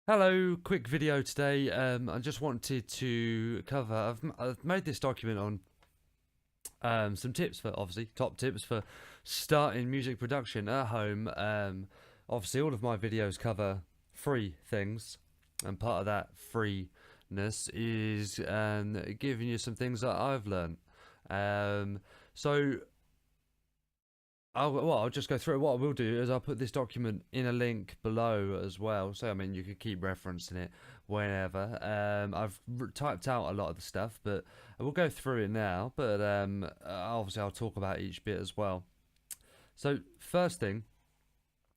Hello, quick video today. I just wanted to cover. I've made this document on some tips for, obviously, top tips for starting music production at home. Obviously, all of my videos cover free things, and part of that freeness is giving you some things that I've learned. Um, so I'll just go through it. What I will do is I'll put this document in a link below as well. So, I mean, you could keep referencing it whenever. I've typed out a lot of the stuff, but I will go through it now. But obviously, I'll talk about each bit as well. So, first thing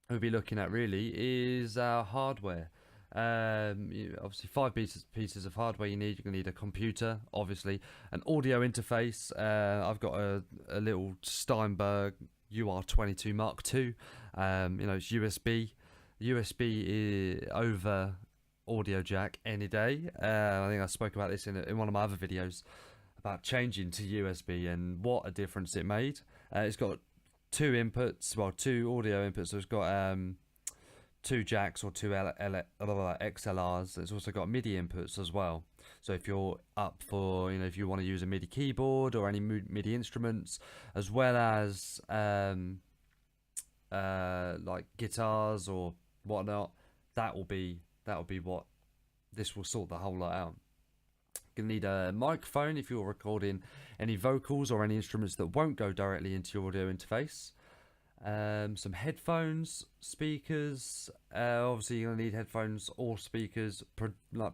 we'll be looking at really is our hardware. Obviously, five pieces of hardware you need. You're gonna need a computer, obviously, an audio interface. I've got a little Steinberg UR22 Mark II. It's USB over audio jack any day. I think I spoke about this in one of my other videos about changing to USB and what a difference it made. It's got two inputs, well, two audio inputs. So it's got two jacks or two XLRs. It's also got MIDI inputs as well. So if you're up for, if you want to use a MIDI keyboard or any MIDI instruments, as well as like guitars or whatnot, that will be what this will sort the whole lot out. You're gonna need a microphone if you're recording any vocals or any instruments that won't go directly into your audio interface. Some headphones, speakers. Obviously, you're gonna need headphones or speakers,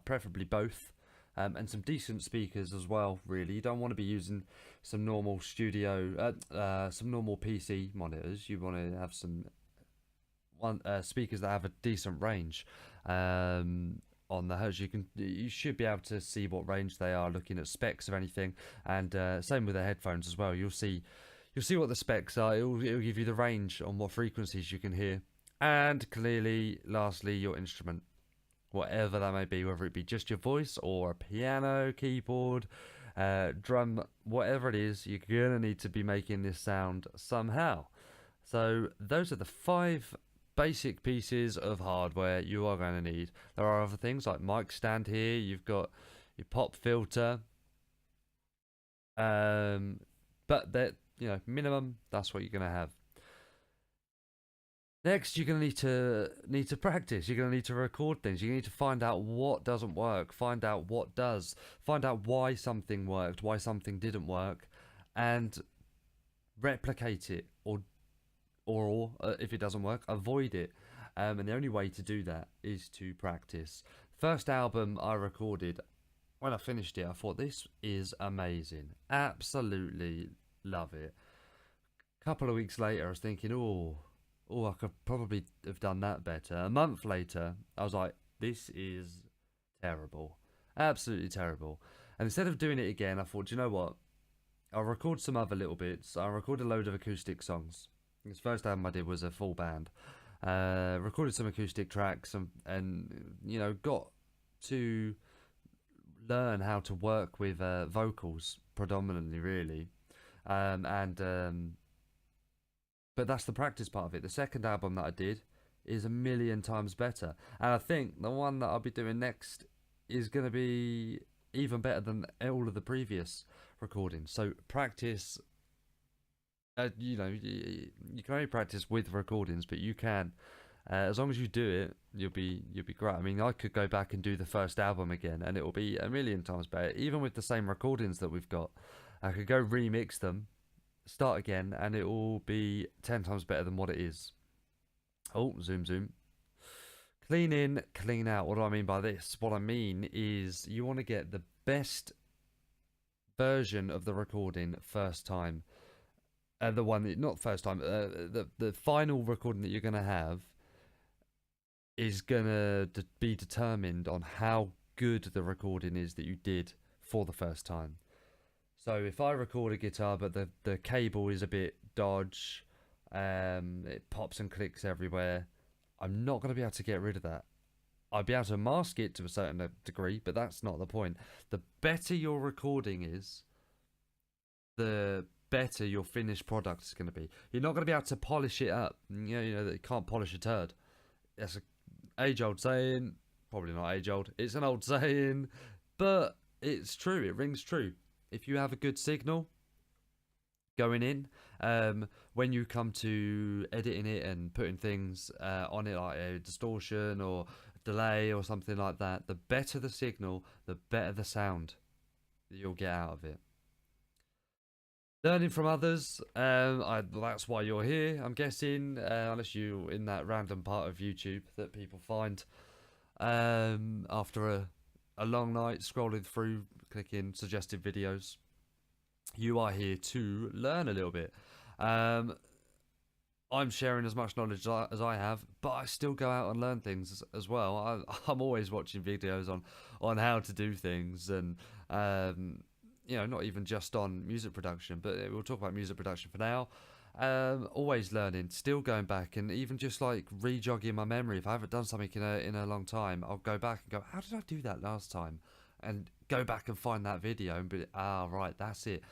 preferably both, and some decent speakers as well. Really, you don't want to be using some normal some normal PC monitors. You want to have some speakers that have a decent range. On the HUDs, you should be able to see what range they are looking at specs of anything, and same with the headphones as well. You'll see what the specs are. It'll give you the range on what frequencies you can hear, and clearly, lastly, your instrument, whatever that may be, whether it be just your voice or a piano, keyboard, drum, whatever it is, you're gonna need to be making this sound somehow. So those are the five basic pieces of hardware you are going to need. There are other things like mic stand here. You've got your pop filter, but that minimum, that's what you're going to have. Next, you're going to need to practice. You're going to need to record things. You need to find out what doesn't work, find out what does, find out why something worked, why something didn't work, and replicate it, or if it doesn't work, avoid it. And the only way to do that is to practice. First album I recorded, when I finished it, I thought this is amazing. Absolutely love it. A couple of weeks later, I was thinking, I could probably have done that better. A month later, I was like, this is terrible. Absolutely terrible. And instead of doing it again, I thought, you know what? I'll record some other little bits. I'll record a load of acoustic songs. This first album I did was a full band. Recorded some acoustic tracks and got to learn how to work with vocals predominantly, really. But that's the practice part of it. The second album that I did is a million times better. And I think the one that I'll be doing next is going to be even better than all of the previous recordings. So practice. You can only practice with recordings, but you can, as long as you do it, you'll be great. I mean, I could go back and do the first album again, and it will be a million times better. Even with the same recordings that we've got, I could go remix them, start again, and it will be 10 times better than what it is. Oh, zoom. Clean in, clean out. What do I mean by this? What I mean is you want to get the best version of the recording first time. The one that, not first time, the final recording that you're going to have is going to be determined on how good the recording is that you did for the first time. So if I record a guitar but the cable is a bit dodge, it pops and clicks everywhere, I'm not going to be able to get rid of that. I'll be able to mask it to a certain degree, but that's not the point. The better your recording is, the better your finished product is going to be. You're not going to be able to polish it up. You know that you can't polish a turd. That's an age-old saying. probably not age old. It's an old saying, but it's true. It rings true. If you have a good signal going in, when you come to editing it and putting things on it, like a distortion or delay or something like that, the better the signal, the better the sound that you'll get out of it. Learning from others, that's why you're here, I'm guessing, unless you're in that random part of YouTube that people find after a long night scrolling through, clicking suggested videos. You are here to learn a little bit. I'm sharing as much knowledge as I have, but I still go out and learn things as well. I'm always watching videos on how to do things, and not even just on music production, but we'll talk about music production for now. Always learning, still going back, and even just like rejogging my memory. If I haven't done something in a long time, I'll go back and go, how did I do that last time? And go back and find that video and be, right, that's it.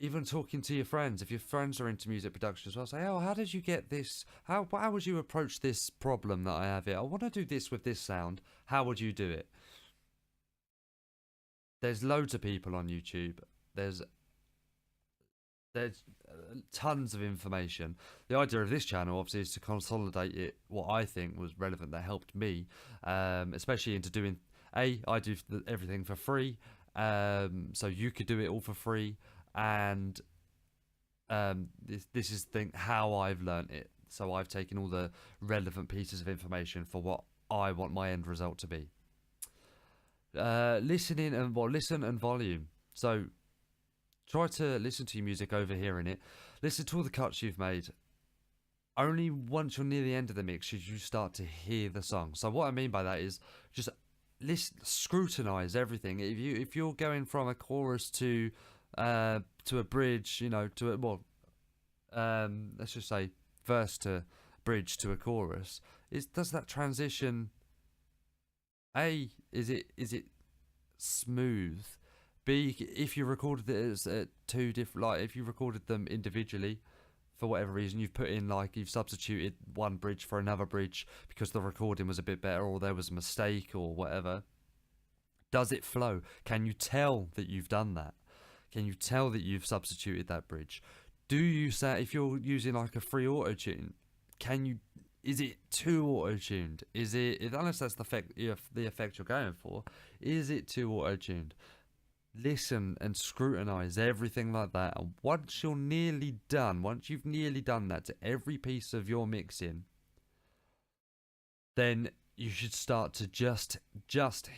Even talking to your friends, if your friends are into music production as well, say, how did you get this? How would you approach this problem that I have here? I want to do this with this sound. How would you do it? There's loads of people on YouTube. There's tons of information. The idea of this channel, obviously, is to consolidate it, what I think was relevant that helped me, especially into doing, I do everything for free, so you could do it all for free. And this is how I've learned it. So I've taken all the relevant pieces of information for what I want my end result to be. Listen and volume. So try to listen to your music over hearing it. Listen to all the cuts you've made. Only once you're near the end of the mix should you start to hear the song. So what I mean by that is just scrutinize everything. If you're going from a chorus to a bridge, let's just say verse to bridge to a chorus, does that transition, is it smooth? B, if you recorded it as two different, like if you recorded them individually for whatever reason, you've substituted one bridge for another bridge because the recording was a bit better or there was a mistake or whatever, does it flow? Can you tell that you've done that? Can you tell that you've substituted that bridge? Do you say, if you're using like a free auto tune, is it too auto tuned? Is it, unless that's the effect you're going for, is it too auto tuned? Listen and scrutinize everything like that. And once you've nearly done that to every piece of your mixing, then you should start to just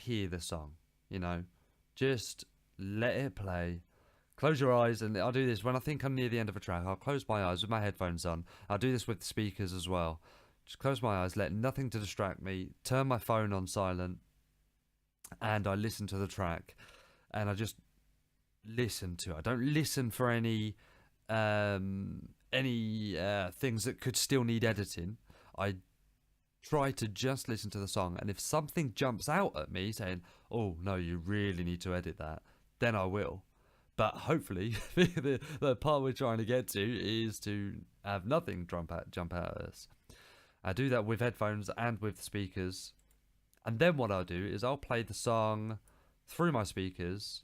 hear the song. Just let it play. Close your eyes, and I'll do this when I think I'm near the end of a track. I'll close my eyes with my headphones on. I'll do this with the speakers as well. Just close my eyes, let nothing to distract me, turn my phone on silent, and I listen to the track. And I just listen to it. I don't listen for any things that could still need editing. I try to just listen to the song, and if something jumps out at me saying, oh no, you really need to edit that, then I will. But hopefully the part we're trying to get to is to have nothing jump out at us. I do that with headphones and with speakers, and then what I'll do is I'll play the song through my speakers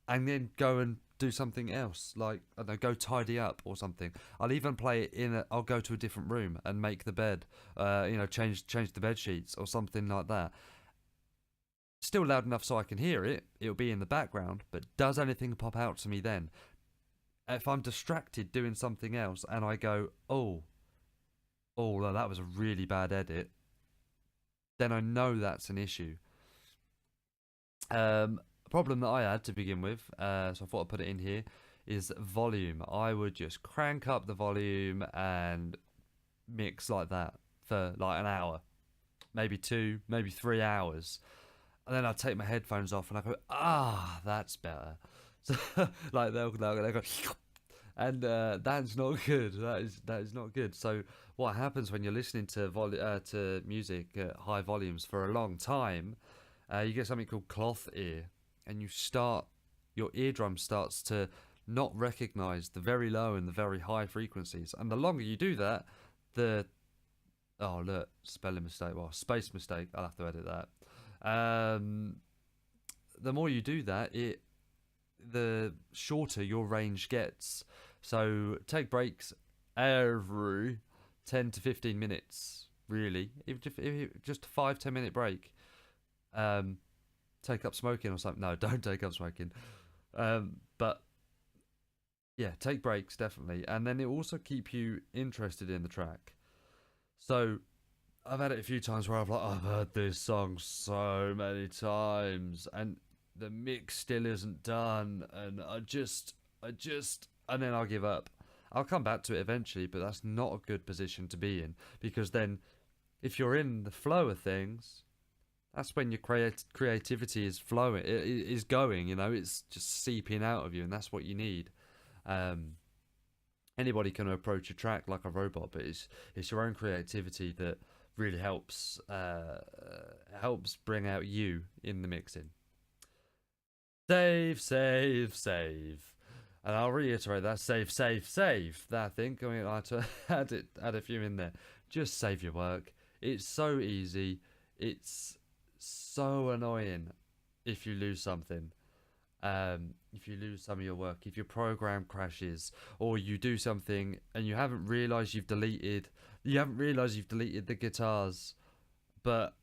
and then go and do something else, like, I don't know, go tidy up or something. I'll even play it I'll go to a different room and make the bed, change the bed sheets or something like that. Still loud enough so I can hear it, it'll be in the background, but does anything pop out to me then? If I'm distracted doing something else and I go, oh, that was a really bad edit, then I know that's an issue. A problem that I had to begin with, so I thought I'd put it in here, is volume. I would just crank up the volume and mix like that for like an hour, maybe 2, maybe 3 hours. And then I'd take my headphones off and I go, that's better. So like they'll go, and that's not good. That is not good. So what happens when you're listening to music at high volumes for a long time? You get something called cloth ear, and your eardrum starts to not recognize the very low and the very high frequencies. And the longer you do that, spelling mistake, space mistake, I'll have to edit that. Um, the more you do that, the shorter your range gets. So take breaks every 10 to 15 minutes, really. If just a 5-10 minute break. Um, take up smoking or something. No, don't take up smoking. But yeah, take breaks definitely, and then it also keep you interested in the track. So I've had it a few times where I've heard this song so many times, and the mix still isn't done, and and then I'll give up. I'll come back to it eventually, but that's not a good position to be in, because then if you're in the flow of things, that's when your creativity is flowing, it is going. It's just seeping out of you, and that's what you need. Um, Anybody can approach a track like a robot, but it's your own creativity that really helps bring out you in the mixing. Save, save, save. And I'll reiterate that: save, save, save. That I think. I mean, I had to add a few in there. Just save your work. It's so easy. It's so annoying if you lose something. If you lose some of your work, if your program crashes, or you do something and you haven't realized you've deleted the guitars, but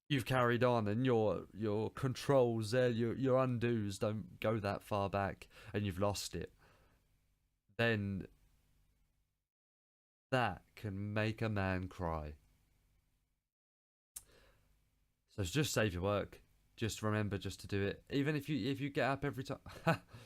you've carried on, and your controls there, your undos don't go that far back, and you've lost it, then that can make a man cry. So just save your work. Just remember just to do it, even if you get up every time.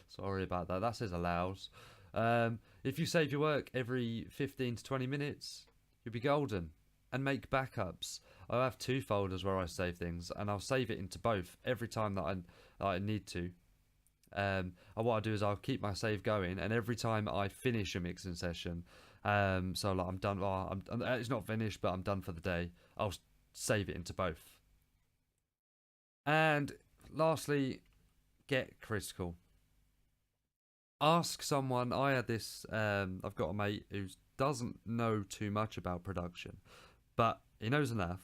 Sorry about that. That says allows. If you save your work every 15 to 20 minutes, you'll be golden. And make backups. I have 2 folders where I save things, and I'll save it into both every time that I need to. And what I do is I'll keep my save going, and every time I finish a mixing session, so like I'm done. It's not finished, but I'm done for the day. I'll save it into both. And lastly, get critical. Ask someone. I had this. I've got a mate who doesn't know too much about production, but he knows enough,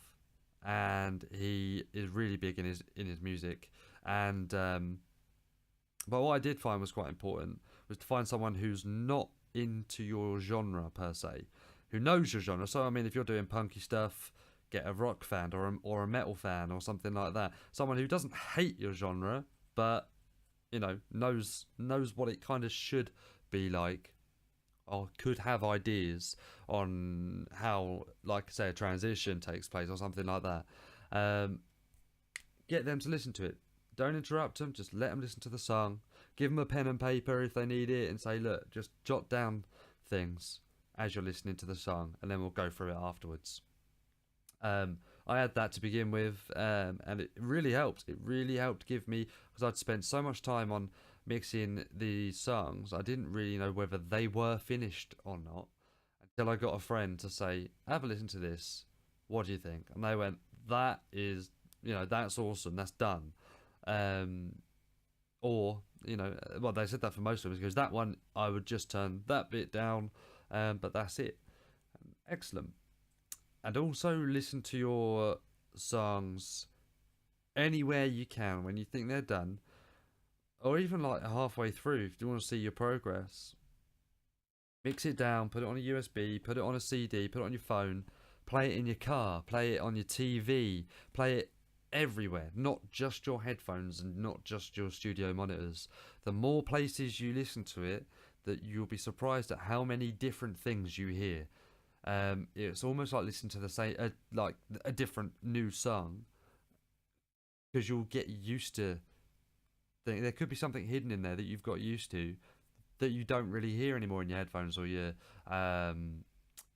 and he is really big in his music. And but what I did find was quite important was to find someone who's not into your genre per se, who knows your genre. So I mean, if you're doing punky stuff, get a rock fan or a metal fan or something like that. Someone who doesn't hate your genre, but knows what it kind of should be like, or could have ideas on how, like say, a transition takes place or something like that. Get them to listen to it. Don't interrupt them. Just let them listen to the song. Give them a pen and paper if they need it, and say, look, just jot down things as you're listening to the song, and then we'll go through it afterwards. I had that to begin with, and it really helped. It really helped give me, because I'd spent so much time on mixing the songs, I didn't really know whether they were finished or not until I got a friend to say, have a listen to this. What do you think? And they went, that is, that's awesome. That's done. Or, well, they said that for most of us, because that one, I would just turn that bit down, but that's it. Excellent. And also listen to your songs anywhere you can when you think they're done, or even like halfway through if you want to see your progress. Mix it down, put it on a USB, put it on a CD, put it on your phone, play it in your car, play it on your TV, play it everywhere, not just your headphones and not just your studio monitors. The more places you listen to it, that you'll be surprised at how many different things you hear. It's almost like listening to the same, like a different new song, because you'll get used to. There could be something hidden in there that you've got used to, that you don't really hear anymore in your headphones or your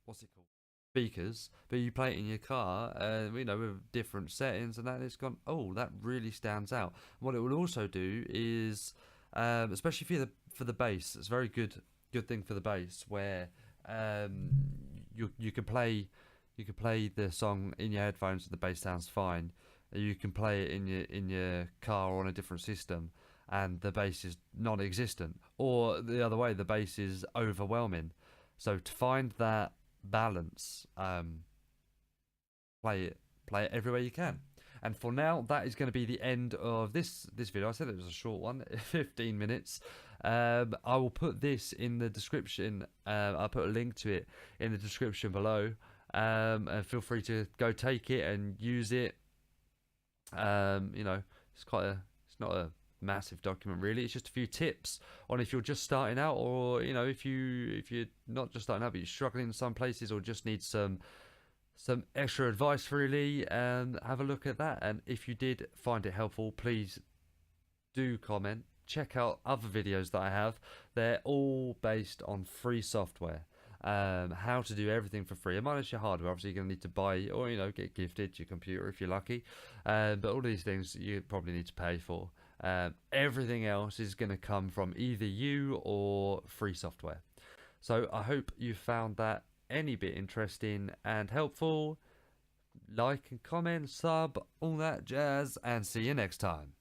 what's it called, speakers. But you play it in your car, with different settings, and that it's gone. Oh, that really stands out. And what it will also do is, especially for the bass, it's a very good thing for the bass, where you can play the song in your headphones and the bass sounds fine. You can play it in your car or on a different system, and the bass is non-existent, or the other way, the bass is overwhelming. So to find that balance, play it everywhere you can. And for now, that is going to be the end of this video. I said it was a short one, 15 minutes. I will put this in the description. I'll put a link to it in the description below. And feel free to go take it and use it. You know, it's not a massive document really. It's just a few tips on if you're just starting out, or you know, if you're not just starting out but you're struggling in some places, or just need some extra advice really. Have a look at that, and if you did find it helpful, please do comment. Check out other videos that I have. They're all based on free software. How to do everything for free, and minus your hardware. Obviously you're going to need to buy, or you know, get gifted your computer if you're lucky, but all these things you probably need to pay for. Everything else is going to come from either you or free software. So I hope you found that any bit interesting and helpful. Like and comment, sub, all that jazz, and see you next time.